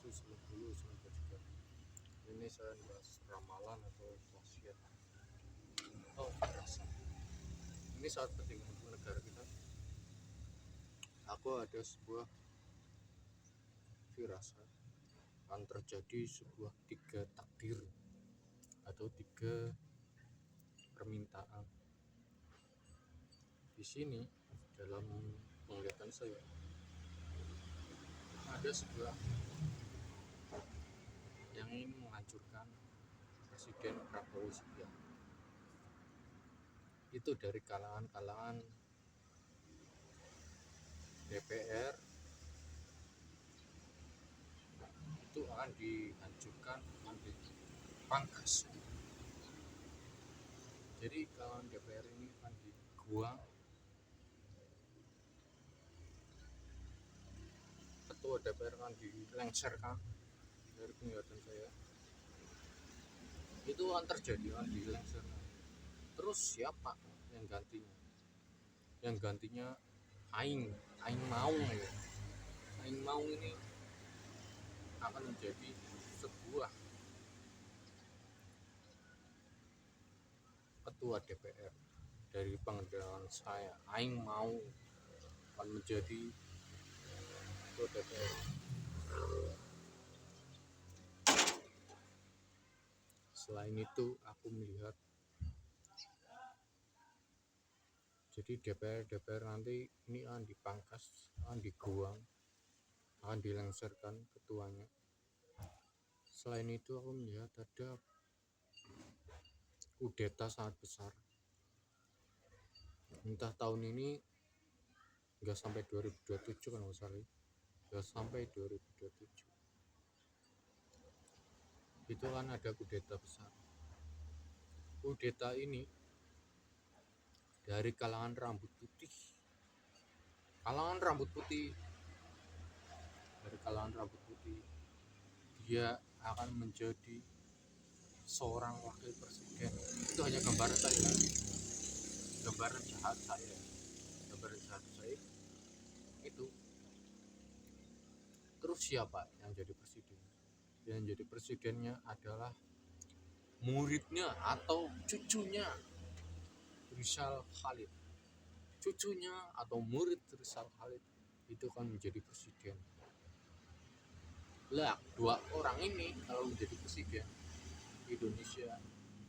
Ini saya bahas ramalan atau wasiat. Firasat. Ini sangat penting untuk negara kita. Aku ada sebuah firasat akan terjadi sebuah 3 takdir atau 3 permintaan. Di sini dalam penglihatan saya ada sebuah yang ingin menghancurkan Presiden Prabowo Subianto. Itu dari kalangan DPR itu akan dihancurkan, akan dipangkas. Jadi kalangan DPR ini akan dibuang, ketua DPR akan dilengserkan. Dari penglihatan saya itu akan terjadi, akan dilengserkan. Terus siapa yang gantinya? Yang gantinya Aing Maung ya. Aing Maung ini akan menjadi sebuah ketua DPR. Dari penglihatan saya, Aing Maung akan menjadi ketua DPR. Selain itu aku melihat jadi DPR nanti ini akan dipangkas, akan dibuang, akan dilengserkan ketuanya. Selain itu aku melihat ada kudeta sangat besar. Entah tahun ini nggak sampai 2027 kan nggak salah, nggak sampai 2027 itu kan ada kudeta besar. Kudeta ini dari kalangan rambut putih, dia akan menjadi seorang wakil presiden. Itu hanya gambaran saya, gambaran jahat saya itu. Terus siapa yang jadi presiden? Yang jadi presidennya adalah muridnya atau cucunya Rizal Khalid. Cucunya atau murid Rizal Khalid itu kan menjadi presiden. Lah, 2 orang ini kalau menjadi presiden, Indonesia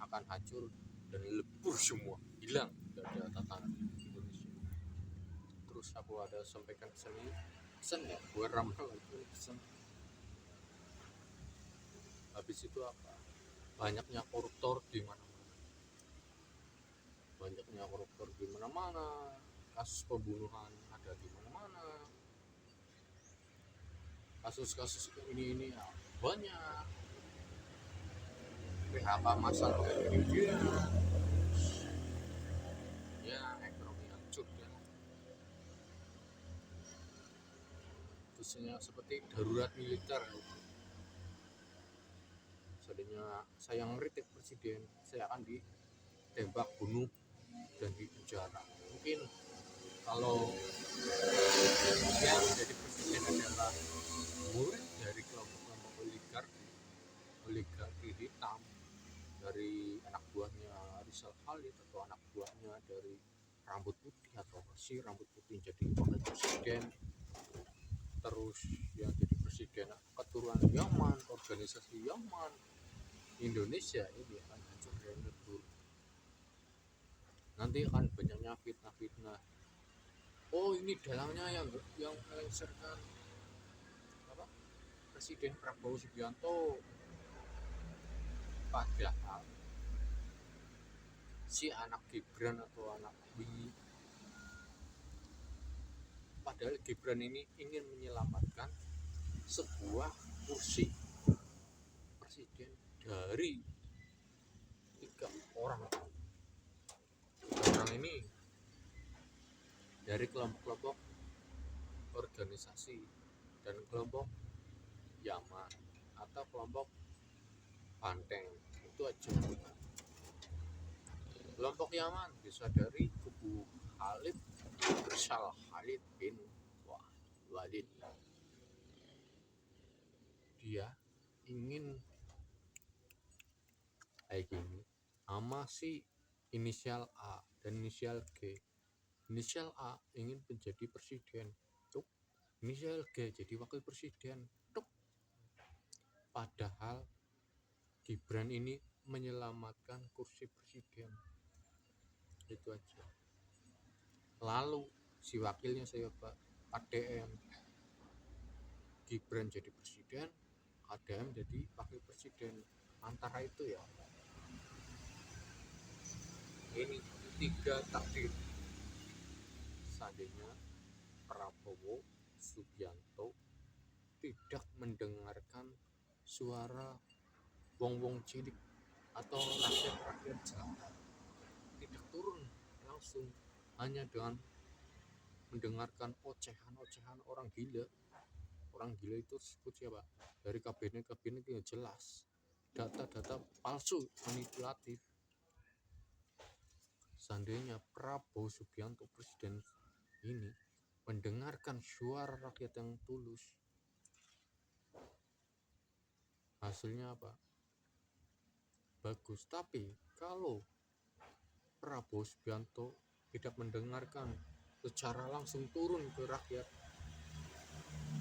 akan hancur dan lebur semua, hilang, tidak ada tatanan Indonesia. Terus aku ada sampaikan pesan ya buat ramalan itu pesan. Habis itu apa? Banyaknya koruptor di mana-mana, kasus pembunuhan ada di mana-mana, kasus ini banyak, PHK masal di Indonesia, ya ekonomi hancur ya. Khususnya seperti darurat militer. Seandainya saya ngeritik presiden, saya akan ditembak, bunuh, dan dipenjara. Mungkin kalau yang menjadi presiden adalah murid dari kelompok oligarki hitam, dari anak buahnya Rizal Khalid atau anak buahnya dari rambut putih atau si rambut putih jadi wakil presiden. Terus yang jadi presiden keturunan Yaman, organisasi Yaman, Indonesia ini akan hancur dan lebur. Nanti akan banyaknya fitnah. Oh, ini dalangnya yang melengsarkan apa? Presiden Prabowo Subianto. Padahal si anak Gibran atau anak Wingi, padahal Gibran ini ingin menyelamatkan sebuah kursi presiden dari 3 orang ini dari kelompok organisasi dan kelompok Yaman atau kelompok Banteng. Itu aja. Kelompok Yaman bisa dari kubu Rizal Khalid bin Walid. dia ingin kayak gini, sama si inisial A dan inisial G. Inisial A ingin menjadi presiden, tuh. Inisial G jadi wakil presiden, tuh. Padahal Gibran ini menyelamatkan kursi presiden, itu aja. Lalu si wakilnya saya Pak DM, Gibran jadi presiden, ADM jadi wakil presiden. Antara itu ya, ini 3 takdir. Seandainya Prabowo Subianto tidak mendengarkan suara wong-wong cilik atau rakyat-rakyat jelata, tidak turun langsung hanya dengan mendengarkan ocehan-ocehan orang gila. Orang gila itu disebut siapa? Dari kabinet yang jelas, data-data palsu, manipulatif. Seandainya Prabowo Subianto presiden ini mendengarkan suara rakyat yang tulus, hasilnya apa? Bagus. Tapi kalau Prabowo Subianto tidak mendengarkan secara langsung turun ke rakyat,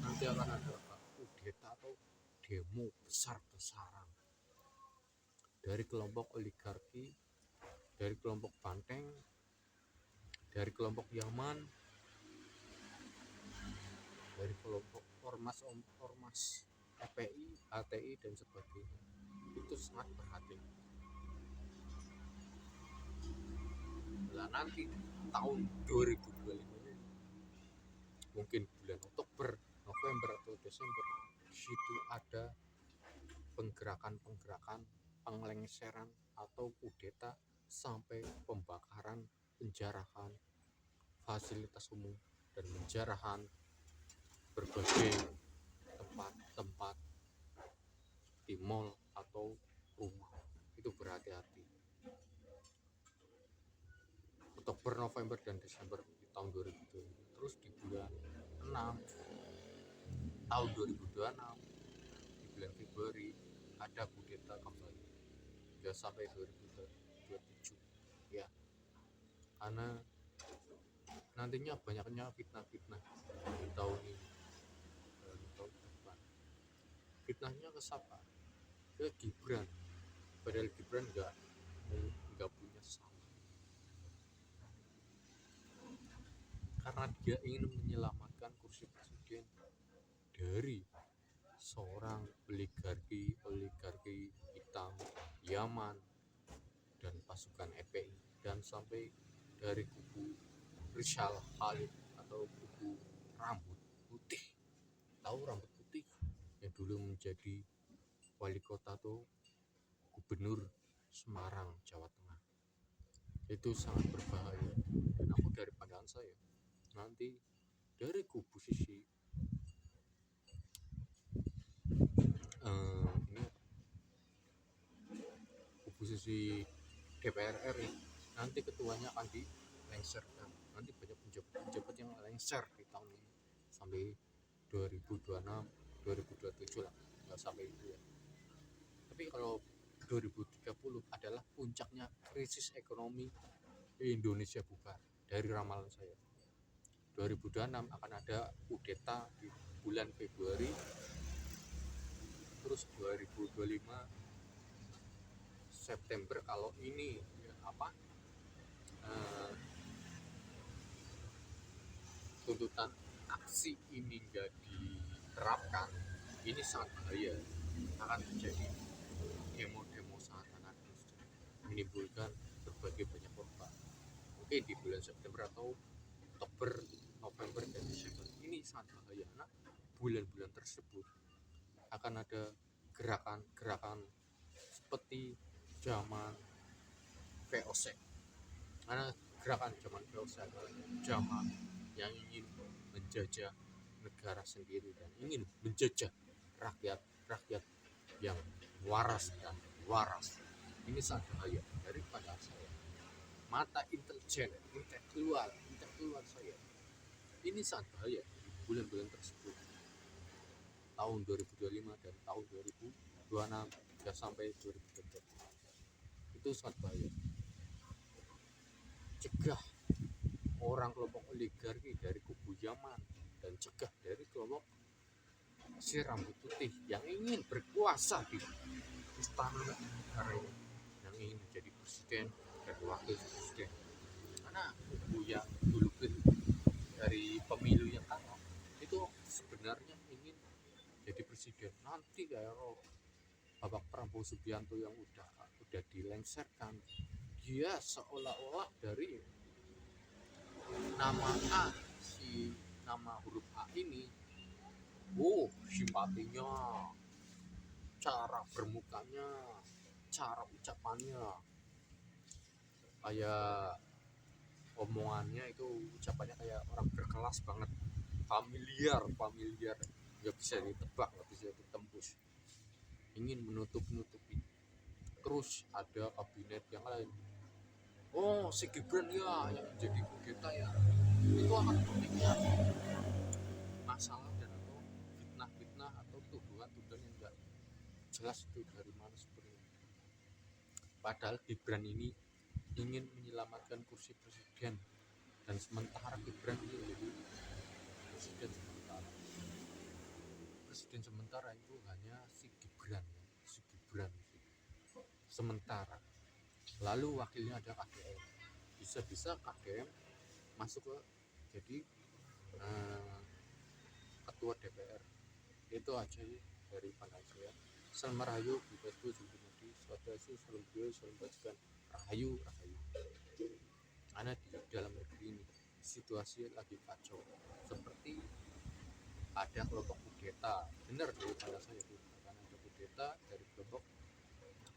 nanti akan ada apa? Kudeta atau demo besar-besaran dari kelompok oligarki, dari kelompok banteng, dari kelompok Yaman, dari kelompok ormas FPI, HTI dan sebagainya. Itu sangat berhati. Nah, nanti tahun 2025 mungkin bulan Oktober, November atau Desember, di situ ada penggerakan penglengseran atau kudeta sampai pembakaran, penjarahan fasilitas umum dan penjarahan berbagai tempat-tempat di mall atau rumah. Itu berhati-hati. Oktober, November dan Desember di tahun 2020. Terus di bulan 6 tahun 2026, di bulan Februari ada kudeta kembali hingga sampai 2027 ya, karena nantinya banyaknya fitnah-fitnah di tahun ini dan tahun depan. Fitnahnya ke siapa? Ke Gibran, padahal Gibran nggak punya salah, karena dia ingin menyelamatkan kursi presiden dari seorang oligarki hitam Yaman dan pasukan FPI, dan sampai dari kubu Rizal Khalid atau kubu rambut putih. Tahu rambut putih yang dulu menjadi wali kota atau gubernur Semarang, Jawa Tengah. Itu sangat berbahaya. Dan aku dari pandangan saya, nanti dari kubu sisi ini kubu sisi DPR RI, nanti ketuanya akan dilengserkan. Nanti banyak pejabat yang lengser di tahun ini sampai 2026, 2027 lah, nggak sampai itu ya. Tapi kalau 2030 adalah puncaknya krisis ekonomi Indonesia bubar. Dari ramalan saya, 2026 akan ada kudeta di bulan Februari, terus 2025 September kalau ini tuntutan aksi ini nggak diterapkan, ini sangat bahaya. Akan terjadi demo-demo sangat anarkis, menimbulkan berbagai banyak korban. Mungkin di bulan September atau Oktober, November dan Desember ini sangat bahaya, karena bulan-bulan tersebut akan ada gerakan-gerakan seperti zaman VOC. Karena gerakan zaman VOC adalah zaman yang ingin menjajah negara sendiri dan ingin menjajah rakyat yang waras dan waras. Ini sangat bahaya dari pandangan saya. Mata intelektual saya, ini sangat bahaya di bulan-bulan tersebut. tahun 2025 dan tahun 2026 ya sampai 2024. Itu sangat bahaya. Cegah orang kelompok oligarki dari kubu Yaman dan cegah dari kelompok si rambut putih yang ingin berkuasa di istana negara ini, yang ingin menjadi presiden dan wakil presiden. Karena kubu yang dulu dari pemilu yang kalah itu sebenarnya ingin jadi presiden. Nanti kayak Bapak Prabowo Subianto yang udah dilengsarkan, dia seolah-olah dari nama A, si nama huruf A ini, simpatinya, cara bermukanya, cara ucapannya, kayak omongannya itu ucapannya kayak orang berkelas banget, familiar, nggak bisa ditebak, nggak bisa ditembus, ingin menutupi. Terus ada kabinet yang lain, si Gibran ya yang jadi kudeta ya, itu akan banyak masalah dan atau fitnah atau tuduhan yang enggak jelas itu dari mana sebenarnya. Padahal Gibran ini ingin menyelamatkan kursi presiden, dan sementara Gibran ini jadi presiden sementara itu hanya si Gibran sementara. Lalu wakilnya ada KDM, bisa KDM masuk ke jadi ketua DPR. Itu aja dari pandangan saya. Salam rahayu, bebasku Jumadi, Swadasu, salam beliau, salam bajikan, rahayu. Karena di dalam negeri ini situasi lagi kacau, seperti ada kelompok kudeta. Benar dari pandangan saya itu, karena ada kudeta dari kelompok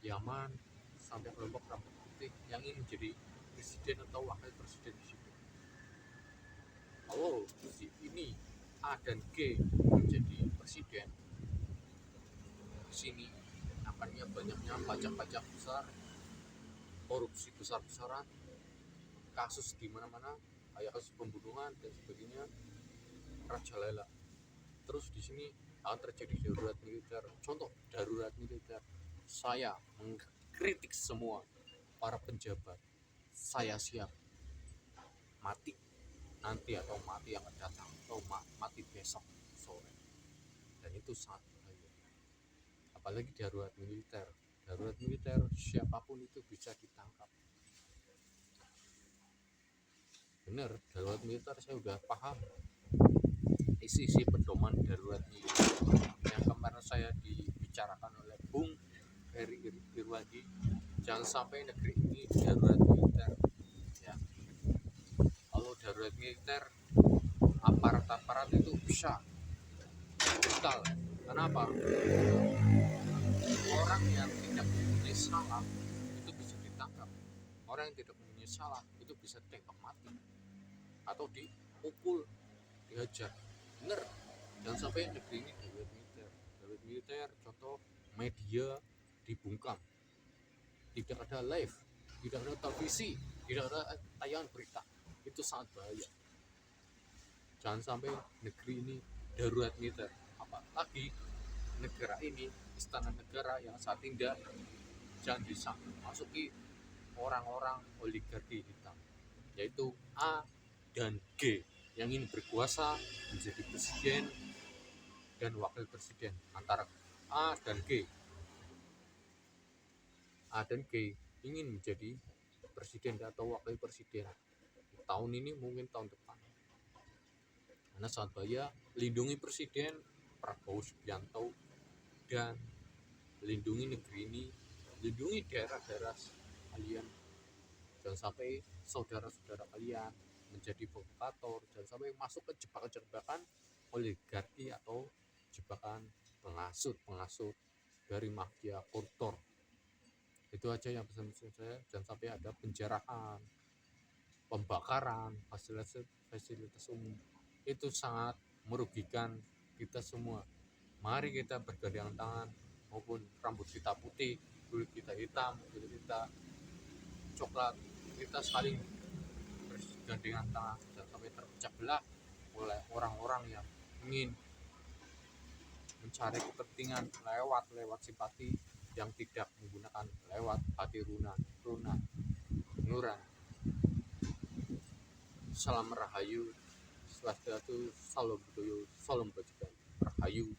Yaman sampai kelompok rambut putih yang ingin menjadi presiden atau wakil presiden di situ. Kalau si ini A dan G menjadi presiden, di sini akannya banyaknya pajak besar, korupsi besar-besaran, kasus di mana-mana, kayak kasus pembunuhan dan sebagainya, merajalela. Terus di sini akan terjadi darurat militer. Contoh darurat militer, saya mengkritik semua para penjabat. Saya siap mati nanti atau mati yang akan datang atau mati besok sore. Dan itu sangat bahaya. Apalagi darurat militer. Darurat militer siapapun itu bisa ditangkap. Benar, darurat militer saya udah paham isi pedoman darurat militer yang kemarin saya dibicarakan oleh Bung Heri Irwadi. Jangan sampai negeri ini darurat militer ya. Kalau darurat militer, aparat itu bisa brutal. Kenapa? Orang yang tidak mempunyai salah itu bisa ditangkap. Orang yang tidak mempunyai salah itu bisa ditembak mati atau dipukul, dihajar. Bener, jangan sampai negeri ini darurat militer. Contoh, media dibungkam, tidak ada live, tidak ada televisi, tidak ada tayangan berita. Itu sangat bahaya. Jangan sampai negeri ini darurat militer. Apalagi negara ini, istana negara yang saat ini jangan dimasuki orang-orang oligarki hitam, yaitu A dan G yang ingin berkuasa menjadi presiden dan wakil presiden. Antara A dan G ingin menjadi presiden atau wakil presiden tahun ini, mungkin tahun depan. Karena sangat bahaya. Lindungi presiden Prabowo Subianto dan lindungi negeri ini, lindungi daerah-daerah kalian. Jangan sampai saudara-saudara kalian menjadi provokator, jangan sampai masuk ke jebakan-jebakan oligarki atau jebakan pengasut dari mafia koruptor. Itu aja yang pesan saya. Jangan sampai ada penjarahan, pembakaran fasilitas umum. Itu sangat merugikan kita semua. Mari kita bergandengan tangan, maupun rambut kita putih, kulit kita hitam, kulit kita coklat, kita saling bergandengan tangan, jangan sampai terpecah belah oleh orang-orang yang ingin mencari kepentingan lewat simpati yang tidak menggunakan lewat hati nuran. Salam Rahayu, Swastiastu, Salam Budaya, Salam Bajikan, Rahayu.